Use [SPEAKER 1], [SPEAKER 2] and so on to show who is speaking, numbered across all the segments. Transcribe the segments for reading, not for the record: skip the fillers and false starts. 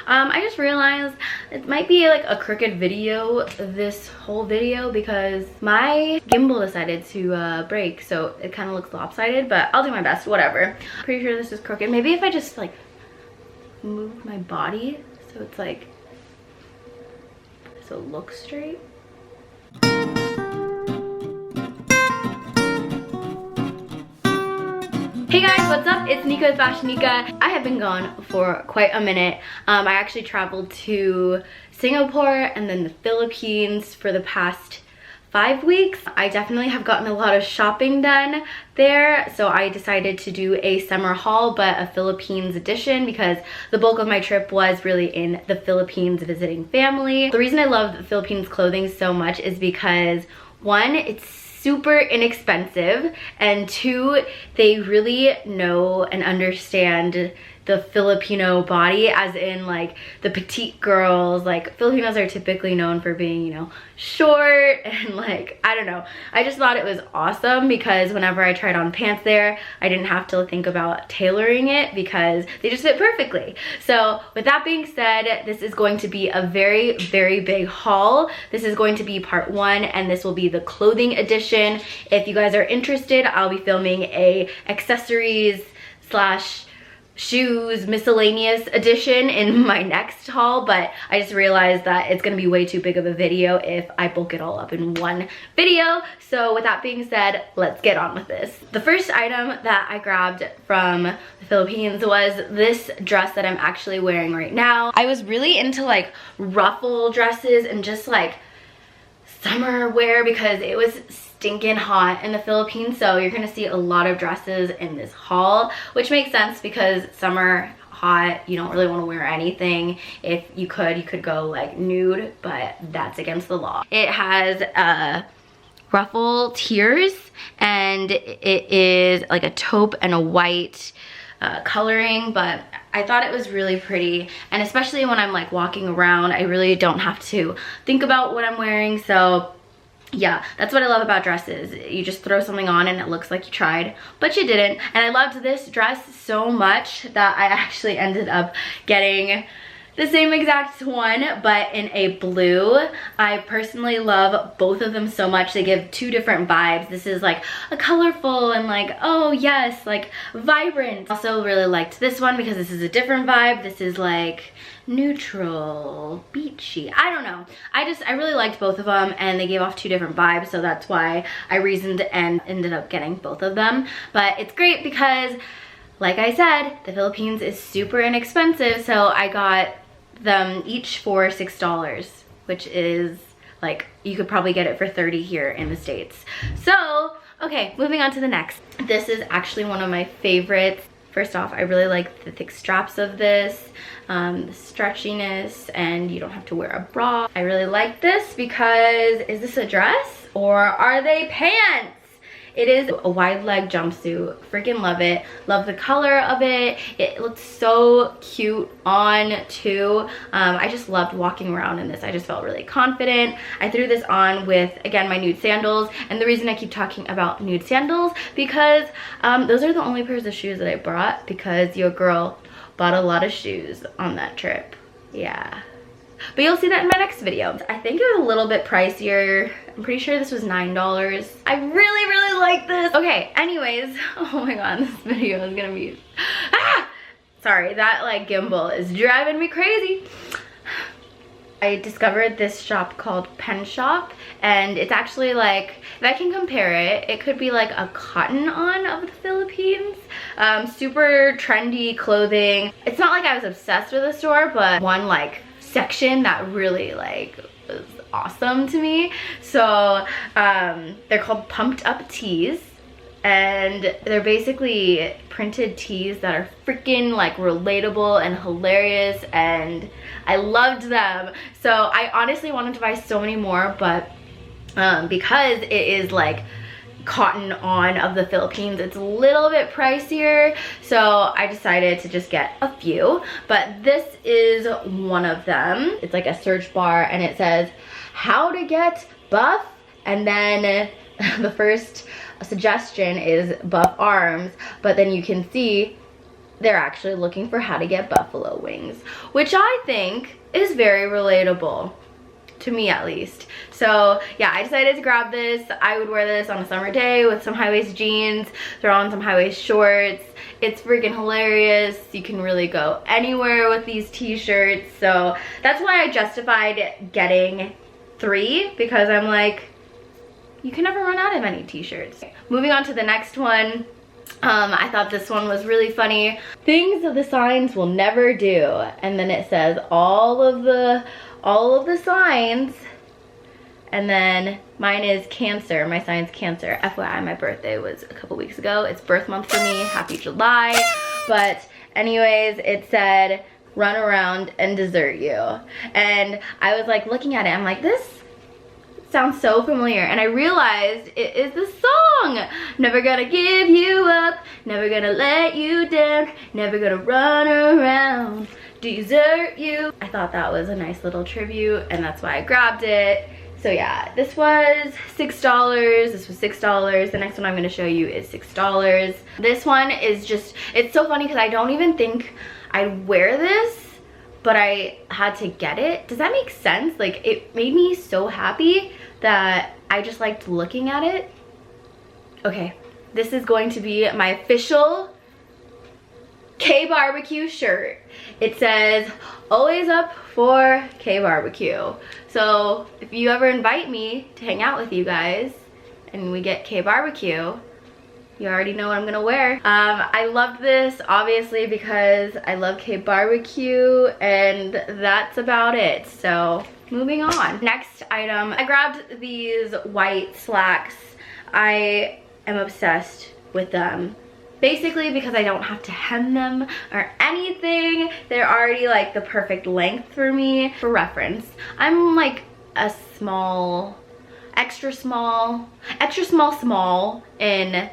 [SPEAKER 1] I just realized it might be like a crooked video, this whole video, because my gimbal decided to break, so it kind of looks lopsided, but I'll do my best, whatever. Pretty sure this is crooked. Maybe if I just like move my body so it's like, so it looks straight. Hey guys, what's up? It's Nika with Fashionika. I have been gone for quite a minute. I actually traveled to Singapore and then the Philippines for the past 5 weeks. I definitely have gotten a lot of shopping done there, so I decided to do a summer haul, but a Philippines edition, because the bulk of my trip was really in the Philippines visiting family. The reason I love the Philippines clothing so much is because, one, it's super inexpensive, and two, they really know and understand the Filipino body, as in like the petite girls. Like Filipinos are typically known for being, you know, short and like, I don't know. I just thought it was awesome because whenever I tried on pants there, I didn't have to think about tailoring it because they just fit perfectly. So with that being said, this is going to be a very, very big haul. This is going to be part 1, and this will be the clothing edition. If you guys are interested, I'll be filming a accessories slash shoes miscellaneous edition in my next haul, but I just realized that it's gonna be way too big of a video if I bulk it all up in one video. So with that being said, let's get on with this. The first item that I grabbed from the Philippines was this dress that I'm actually wearing right now. I was really into like ruffle dresses and just like summer wear because it was stinking hot in the Philippines, so you're gonna see a lot of dresses in this haul, which makes sense because summer, hot, you don't really want to wear anything. If you could go like nude, but that's against the law. It has ruffle tiers, and it is like a taupe and a white coloring, but I thought it was really pretty, and especially when I'm like walking around, I really don't have to think about what I'm wearing. So yeah, that's what I love about dresses. You just throw something on and it looks like you tried, but you didn't. And I loved this dress so much that I actually ended up getting the same exact one, but in a blue. I personally love both of them so much. They give two different vibes. This is like a colorful and like, oh yes, like vibrant. Also really liked this one because this is a different vibe. This is like neutral, beachy. I don't know. I really liked both of them, and they gave off two different vibes, so that's why I reasoned and ended up getting both of them. But it's great because, like I said, the Philippines is super inexpensive, so I got them each for $6, which is like, you could probably get it for 30 here in the States. So, okay, moving on to the next. This is actually one of my favorites. First off, I really like the thick straps of this, the stretchiness, and you don't have to wear a bra. I really like this because, is this a dress or are they pants? It is a wide leg jumpsuit. Freaking love it. Love the color of it. It looks so cute on too. I just loved walking around in this. I just felt really confident. I threw this on with, again, my nude sandals. And the reason I keep talking about nude sandals, because those are the only pairs of shoes that I brought, because your girl bought a lot of shoes on that trip. Yeah. But you'll see that in my next video. I think it was a little bit pricier. I'm pretty sure this was $9. I really, really like this. Okay, anyways. Oh my god, this video is gonna be... Ah! Sorry, that like gimbal is driving me crazy. I discovered this shop called Pen Shop, and it's actually like, if I can compare it, it could be like a Cotton On of the Philippines. Super trendy clothing. It's not like I was obsessed with the store, but one like section that really like was awesome to me. So they're called Pumped Up Tees, and they're basically printed tees that are freaking like relatable and hilarious, and I loved them. So I honestly wanted to buy so many more, but because it is like Cotton On of the Philippines, it's a little bit pricier, so I decided to just get a few. But this is one of them. It's like a search bar, and it says how to get buff, and then the first suggestion is buff arms, but then you can see they're actually looking for how to get buffalo wings, which I think is very relatable. To me at least. So yeah, I decided to grab this. I would wear this on a summer day with some high-waist jeans, throw on some high-waist shorts. It's freaking hilarious. You can really go anywhere with these t-shirts. So that's why I justified getting 3, because I'm like, you can never run out of any t-shirts. Moving on to the next one. I thought this one was really funny. Things the signs will never do. And then it says all of the signs, and then mine is Cancer. My sign's Cancer. FYI, my birthday was a couple weeks ago. It's birth month for me. Happy July. But anyways, it said run around and desert you. And I was like looking at it, I'm like, this sounds so familiar, and I realized it is the song. Never gonna give you up, never gonna let you down, never gonna run around, desert you. I thought that was a nice little tribute, and that's why I grabbed it. So yeah, this was $6. This was $6. The next one I'm gonna show you is $6. This one is just, it's so funny because I don't even think I'd wear this, but I had to get it. Does that make sense? Like, it made me so happy that I just liked looking at it. Okay, this is going to be my official K-barbecue shirt. It says, always up for K-barbecue. So if you ever invite me to hang out with you guys and we get K-barbecue, you already know what I'm gonna wear. I loved this obviously because I love K-barbecue, and that's about it. So moving on. Next item, I grabbed these white slacks. I am obsessed with them. Basically because I don't have to hem them or anything. They're already like the perfect length for me. For reference, I'm like a small, extra small in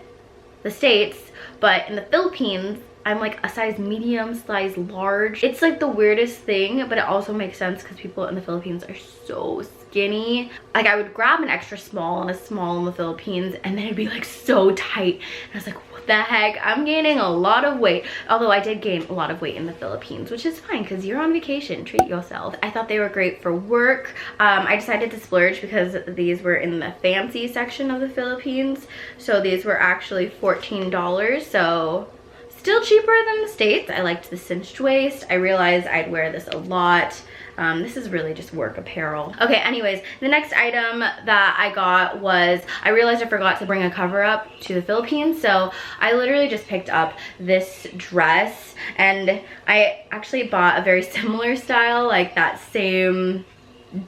[SPEAKER 1] the States, but in the Philippines, I'm like a size medium, size large. It's like the weirdest thing, but it also makes sense because people in the Philippines are so skinny. Like, I would grab an extra small and a small in the Philippines, and then it'd be like so tight. And I was like, what the heck? I'm gaining a lot of weight. Although I did gain a lot of weight in the Philippines, which is fine because you're on vacation, treat yourself. I thought they were great for work. I decided to splurge because these were in the fancy section of the Philippines. So these were actually $14, so still cheaper than the States. I liked the cinched waist. I realized I'd wear this a lot. This is really just work apparel. Okay, anyways, the next item that I got was, I realized I forgot to bring a cover up to the Philippines, so I literally just picked up this dress, and I actually bought a very similar style like that same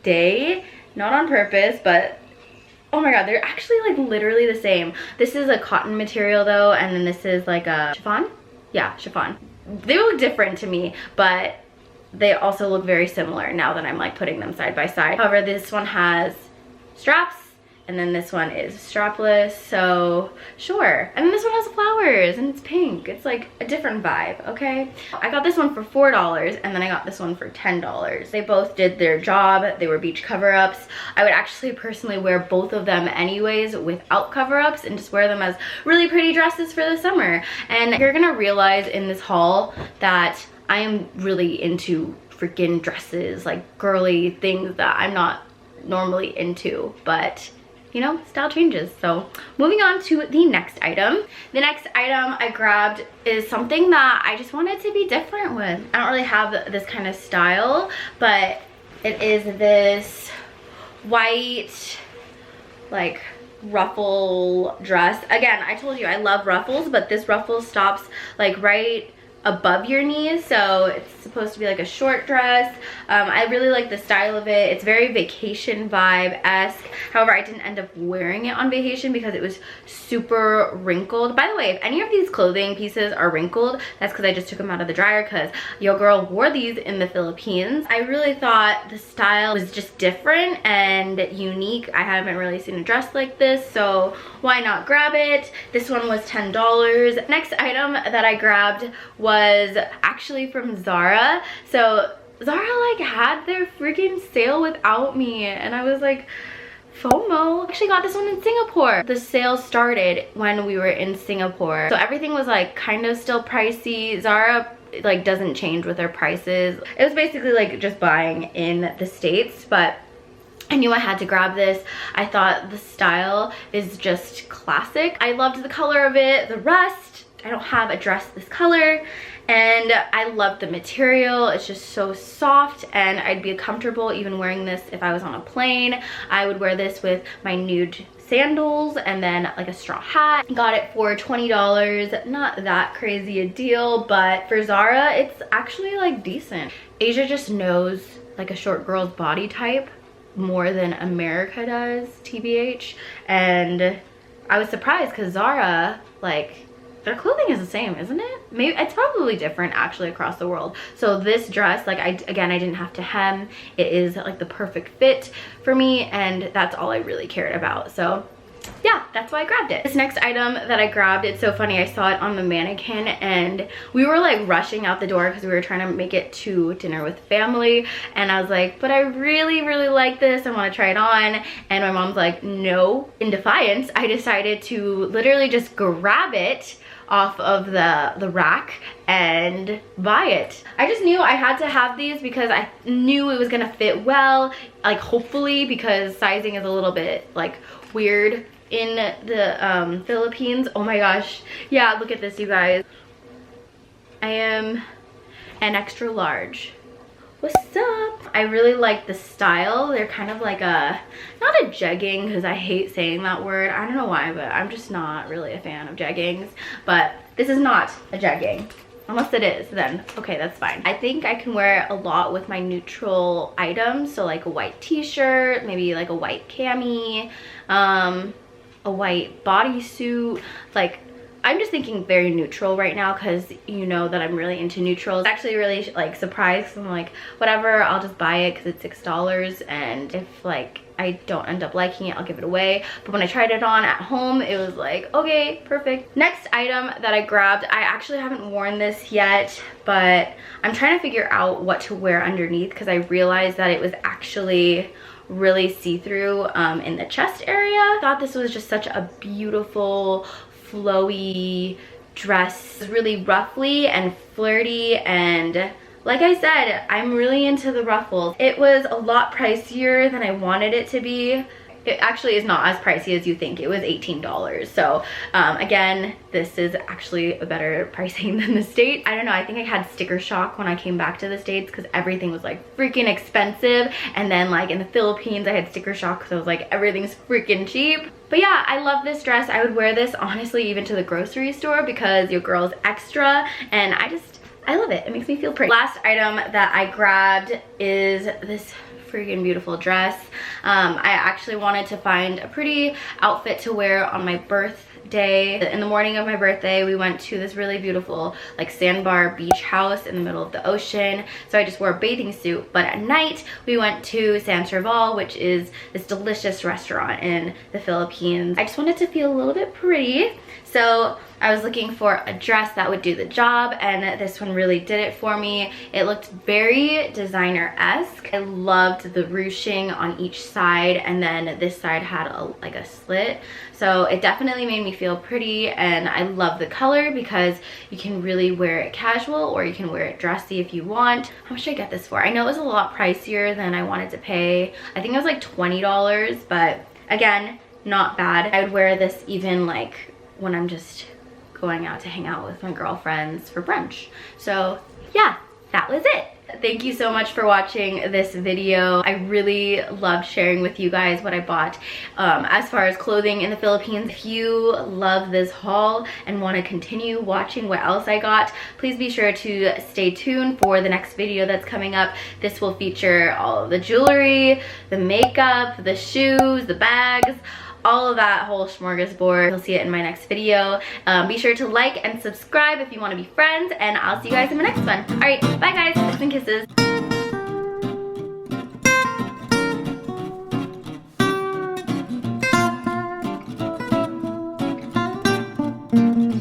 [SPEAKER 1] day. Not on purpose, but oh my god, they're actually like literally the same. This is a cotton material though, and then this is like a chiffon. Yeah, chiffon. They look different to me, but they also look very similar now that I'm like putting them side by side. However, this one has straps, and then this one is strapless, so sure. And then this one has flowers, and it's pink. It's like a different vibe, okay? I got this one for $4, and then I got this one for $10. They both did their job. They were beach cover-ups. I would actually personally wear both of them anyways without cover-ups and just wear them as really pretty dresses for the summer. And you're gonna realize in this haul that I am really into freaking dresses, like girly things that I'm not normally into, but you know, style changes. So moving on to the next item. The next item I grabbed is something that I just wanted to be different with. I don't really have this kind of style, but it is this white, like, ruffle dress. Again, I told you I love ruffles, but this ruffle stops like right above your knees, so it's supposed to be like a short dress. I really like the style of it. It's very vacation vibe-esque. However, I didn't end up wearing it on vacation because it was super wrinkled. By the way, if any of these clothing pieces are wrinkled, that's because I just took them out of the dryer because your girl wore these in the Philippines. I really thought the style was just different and unique. I haven't really seen a dress like this, so why not grab it? This one was $10. Next item that I grabbed was actually from Zara. So Zara like had their freaking sale without me, and I was like, FOMO. I actually got this one in Singapore. The sale started when we were in Singapore, so everything was like kind of still pricey. Zara like doesn't change with their prices. It was basically like just buying in the States, but I knew I had to grab this. I thought the style is just classic. I loved the color of it, the rust. I don't have a dress this color, and I love the material. It's just so soft, and I'd be comfortable even wearing this if I was on a plane. I would wear this with my nude sandals and then like a straw hat. Got it for $20. Not that crazy a deal, but for Zara it's actually like decent. Asia just knows like a short girl's body type more than America does, TBH, and I was surprised because Zara, like, their clothing is the same, isn't it? Maybe it's probably different actually across the world. So this dress, like, I didn't have to hem. It is like the perfect fit for me, and that's all I really cared about. So yeah, that's why I grabbed it. This next item that I grabbed, it's so funny, I saw it on the mannequin and we were like rushing out the door because we were trying to make it to dinner with family, and I was like, but I really like this, I want to try it on, and my mom's like, no. In defiance, I decided to literally just grab it off of the rack and buy it. I just knew I had to have these because I knew it was gonna fit well, like hopefully, because sizing is a little bit like weird in the Philippines. Oh my gosh, yeah, look at this, you guys. I am an extra large. What's up? I really like the style. They're kind of like a, not a jegging, because I hate saying that word. I don't know why, but I'm just not really a fan of jeggings. But this is not a jegging. Unless it is, then okay, that's fine. I think I can wear a lot with my neutral items. So like a white t-shirt, maybe like a white cami, a white bodysuit. Like, I'm just thinking very neutral right now because you know that I'm really into neutrals. Actually really like surprised because I'm like, whatever, I'll just buy it because it's $6, and if like I don't end up liking it, I'll give it away. But when I tried it on at home, it was like, okay, perfect. Next item that I grabbed, I actually haven't worn this yet, but I'm trying to figure out what to wear underneath because I realized that it was actually really see-through in the chest area. I thought this was just such a beautiful flowy dress. It's really ruffly and flirty, and like I said, I'm really into the ruffles. It was a lot pricier than I wanted it to be. It actually is not as pricey as you think. It was $18. So again, this is actually a better pricing than the States. I don't know, I think I had sticker shock when I came back to the States because everything was like freaking expensive. And then like in the Philippines, I had sticker shock because I was like, everything's freaking cheap. But yeah, I love this dress. I would wear this honestly even to the grocery store because your girl's extra, and I love it. It makes me feel pretty. Last item that I grabbed is this freaking beautiful dress. I actually wanted to find a pretty outfit to wear on my birthday. In the morning of my birthday, we went to this really beautiful like sandbar beach house in the middle of the ocean. So I just wore a bathing suit, but at night we went to San Serval, which is this delicious restaurant in the Philippines. I just wanted to feel a little bit pretty. So I was looking for a dress that would do the job, and this one really did it for me. It looked very designer-esque. I loved the ruching on each side, and then this side had like a slit. So it definitely made me feel pretty, and I love the color because you can really wear it casual or you can wear it dressy if you want. How much did I get this for? I know it was a lot pricier than I wanted to pay. I think it was like $20, but again, not bad. I would wear this even like when I'm just going out to hang out with my girlfriends for brunch. So yeah, that was it. Thank you so much for watching this video. I really loved sharing with you guys what I bought as far as clothing in the Philippines. If you love this haul and want to continue watching what else I got, please be sure to stay tuned for the next video that's coming up. This will feature all of the jewelry, the makeup, the shoes, the bags, all of that whole smorgasbord. You'll see it in my next video. Be sure to like and subscribe if you want to be friends, and I'll see you guys in my next one. All right, bye guys, kisses and kisses.